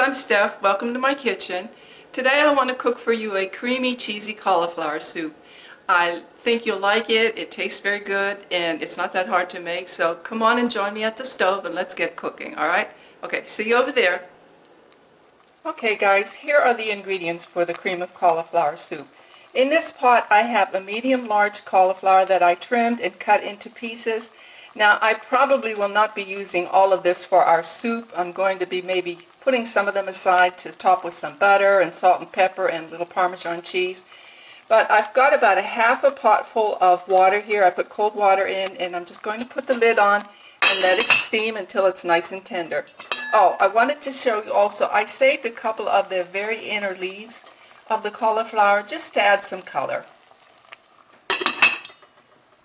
I'm Steph. Welcome to my kitchen. Today I want to cook for you a creamy, cheesy cauliflower soup. I think you'll like it. It tastes very good and it's not that hard to make. So come on and join me at the stove and let's get cooking, alright? Okay, see you over there. Okay guys, here are the ingredients for the cream of cauliflower soup. In this pot I have a medium-large cauliflower that I trimmed and cut into pieces. Now I probably will not be using all of this for our soup. I'm going to be maybe putting some of them aside to top with some butter and salt and pepper and a little Parmesan cheese. But I've got about a half a pot full of water here. I put cold water in and I'm just going to put the lid on and let it steam until it's nice and tender. Oh, I wanted to show you also, I saved a couple of the very inner leaves of the cauliflower just to add some color.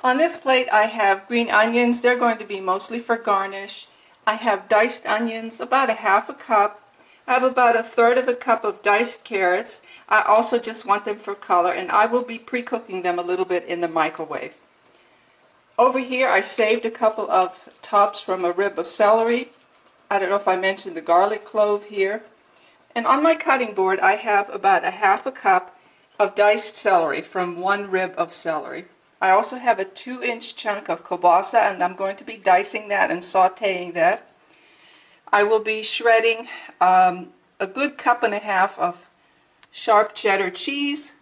On this plate I have green onions. They're going to be mostly for garnish. I have diced onions, about a half a cup. I have about a third of a cup of diced carrots. I also just want them for color, and I will be pre-cooking them a little bit in the microwave. Over here I saved a couple of tops from a rib of celery. I don't know if I mentioned the garlic clove here. And on my cutting board I have about a half a cup of diced celery from one rib of celery. I also have a 2-inch chunk of kielbasa, and I'm going to be dicing that and sautéing that. I will be shredding a good cup and a half of sharp cheddar cheese.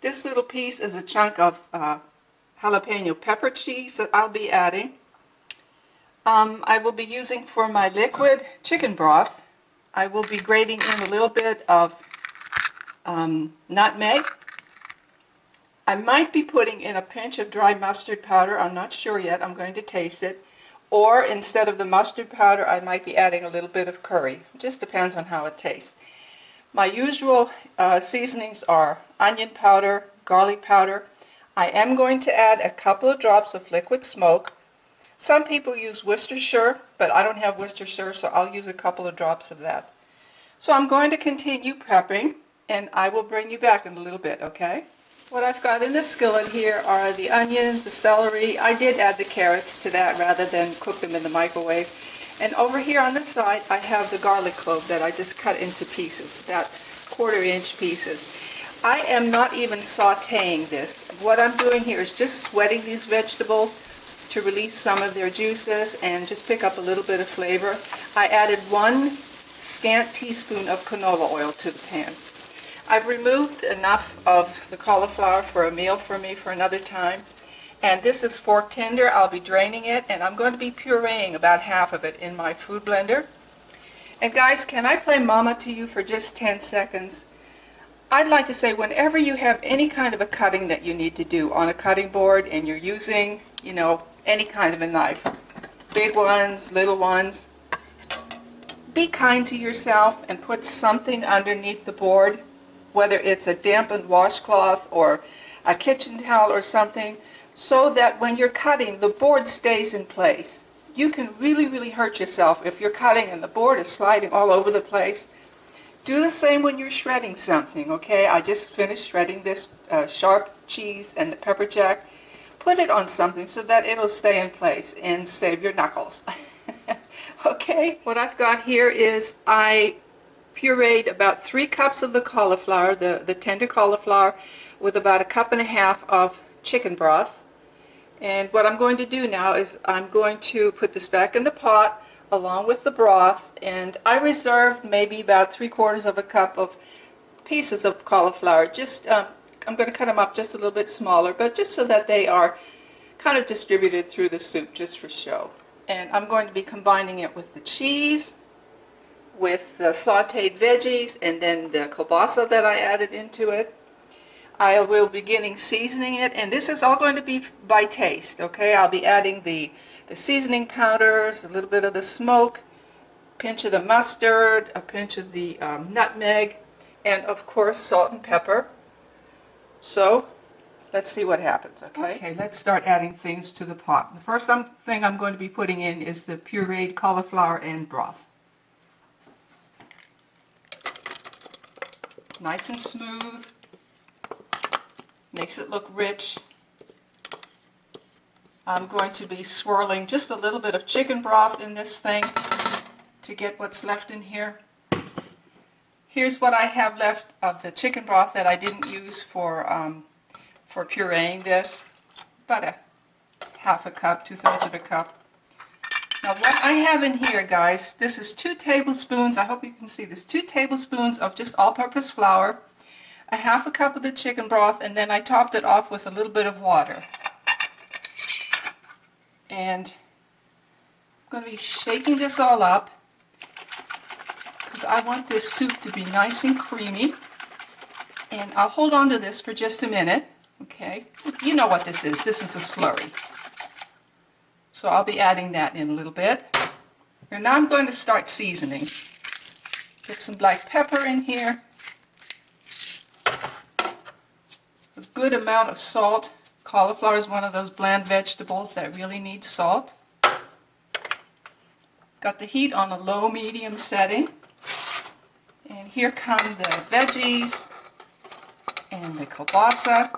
This little piece is a chunk of jalapeno pepper cheese that I'll be adding. I will be using for my liquid chicken broth. I will be grating in a little bit of nutmeg. I might be putting in a pinch of dry mustard powder. I'm not sure yet. I'm going to taste it. Or instead of the mustard powder, I might be adding a little bit of curry. It just depends on how it tastes. My usual seasonings are onion powder, garlic powder. I am going to add a couple of drops of liquid smoke. Some people use Worcestershire, but I don't have Worcestershire, so I'll use a couple of drops of that. So I'm going to continue prepping, and I will bring you back in a little bit, okay? What I've got in the skillet here are the onions, the celery. I did add the carrots to that rather than cook them in the microwave. And over here on the side I have the garlic clove that I just cut into pieces, about 1/4-inch pieces. I am not even sautéing this. What I'm doing here is just sweating these vegetables to release some of their juices and just pick up a little bit of flavor. I added 1 scant teaspoon of canola oil to the pan. I've removed enough of the cauliflower for a meal for me for another time. And this is fork tender. I'll be draining it, and I'm going to be pureeing about half of it in my food blender. And guys, can I play mama to you for just 10 seconds? I'd like to say, whenever you have any kind of a cutting that you need to do on a cutting board and you're using, you know, any kind of a knife, big ones, little ones, be kind to yourself and put something underneath the board, whether it's a dampened washcloth or a kitchen towel or something, so that when you're cutting, the board stays in place. You can really hurt yourself if you're cutting and the board is sliding all over the place. Do the same when you're shredding something, okay? I just finished shredding this sharp cheese and the pepper jack. Put it on something so that it'll stay in place and save your knuckles. Okay? What I've got here is I pureed about 3 cups of the cauliflower, the tender cauliflower, with about a cup and a half of chicken broth. And what I'm going to do now is I'm going to put this back in the pot along with the broth, and I reserved maybe about 3/4 of a cup of pieces of cauliflower. Just I'm going to cut them up just a little bit smaller, but just so that they are kind of distributed through the soup just for show. And I'm going to be combining it with the cheese, with the sautéed veggies, and then the kielbasa that I added into it. I will be beginning seasoning it, and this is all going to be by taste, okay? I'll be adding the seasoning powders, a little bit of the smoke, a pinch of the mustard, a pinch of the nutmeg, and of course salt and pepper. So let's see what happens, okay? Okay, let's start adding things to the pot. The first thing I'm going to be putting in is the pureed cauliflower and broth. Nice and smooth, makes it look rich. I'm going to be swirling just a little bit of chicken broth in this thing to get what's left in here. Here's what I have left of the chicken broth that I didn't use for pureeing this. About a half a cup, 2/3 of a cup. Now what I have in here, guys, this is 2 tablespoons, I hope you can see this, 2 tablespoons of just all-purpose flour, a half a cup of the chicken broth, and then I topped it off with a little bit of water. And I'm going to be shaking this all up because I want this soup to be nice and creamy. And I'll hold on to this for just a minute. Okay, you know what this is. This is a slurry. So I'll be adding that in a little bit. And now I'm going to start seasoning. Get some black pepper in here. A good amount of salt. Cauliflower is one of those bland vegetables that really needs salt. Got the heat on a low-medium setting. And here come the veggies and the kielbasa.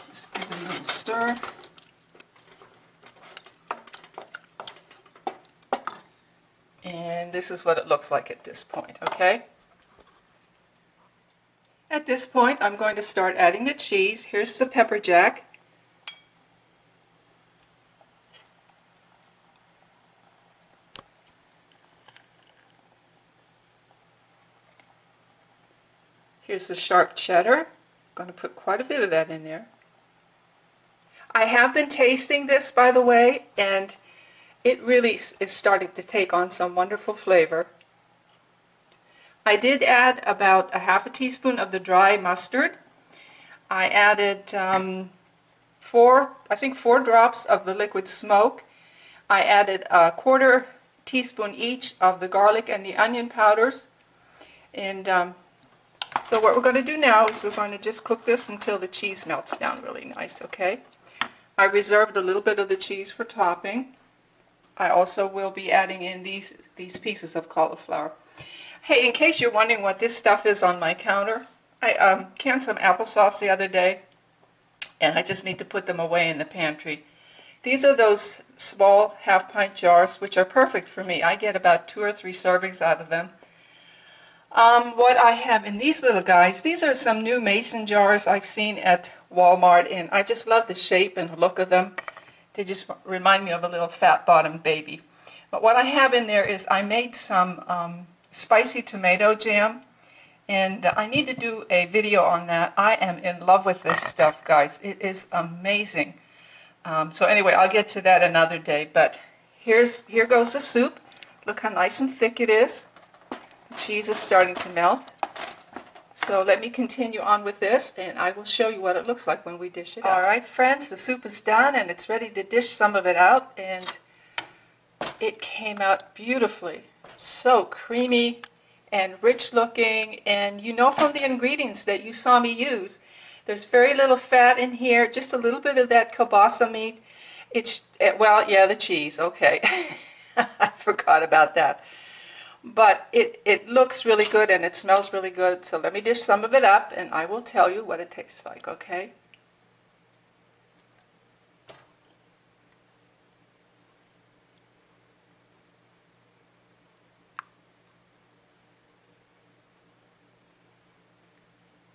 Just give it a little stir. And this is what it looks like at this point, okay? At this point, I'm going to start adding the cheese. Here's the pepper jack. Here's the sharp cheddar. I'm going to put quite a bit of that in there. I have been tasting this, by the way, and it really is starting to take on some wonderful flavor. I did add about a half a teaspoon of the dry mustard. I added four drops of the liquid smoke. I added a 1/4 teaspoon each of the garlic and the onion powders. And so what we're going to do now is we're going to just cook this until the cheese melts down really nice, okay? I reserved a little bit of the cheese for topping. I also will be adding in these pieces of cauliflower. Hey, in case you're wondering what this stuff is on my counter, I canned some applesauce the other day, and I just need to put them away in the pantry. These are those small half-pint jars, which are perfect for me. I get about 2 or 3 servings out of them. What I have in these little guys, these are some new mason jars I've seen at Walmart, and I just love the shape and the look of them. They just remind me of a little fat-bottomed baby. But what I have in there is I made some spicy tomato jam, and I need to do a video on that. I am in love with this stuff, guys. It is amazing. So anyway, I'll get to that another day, but here goes the soup. Look how nice and thick it is. The cheese is starting to melt. So let me continue on with this, and I will show you what it looks like when we dish it out. All right, friends, the soup is done, and it's ready to dish some of it out, and it came out beautifully. So creamy and rich looking, and you know from the ingredients that you saw me use, there's very little fat in here, just a little bit of that kielbasa meat. Well, yeah, the cheese, okay. I forgot about that. But it looks really good and it smells really good, so let me dish some of it up and I will tell you what it tastes like, okay?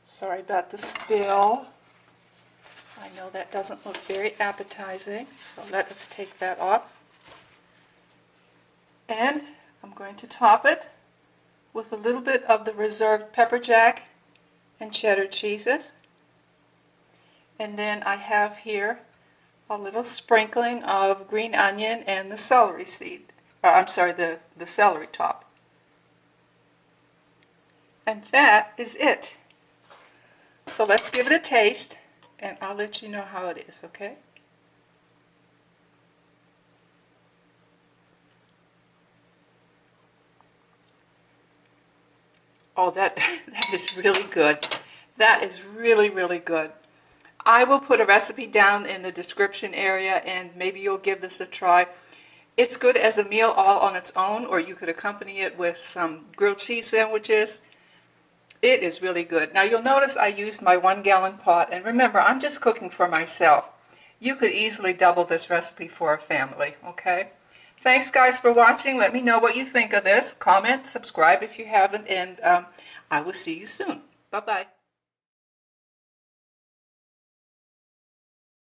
Sorry about the spill. I know that doesn't look very appetizing, so let us take that off. And I'm going to top it with a little bit of the reserved pepper jack and cheddar cheeses. And then I have here a little sprinkling of green onion and the celery seed. I'm sorry, the celery top. And that is it. So let's give it a taste, and I'll let you know how it is, okay? Oh, that is really good. That is really, really good. I will put a recipe down in the description area, and maybe you'll give this a try. It's good as a meal all on its own, or you could accompany it with some grilled cheese sandwiches. It is really good. Now you'll notice I used my 1-gallon pot, and remember, I'm just cooking for myself. You could easily double this recipe for a family, okay? Thanks guys for watching. Let me know what you think of this. Comment, subscribe if you haven't, and I will see you soon. Bye-bye.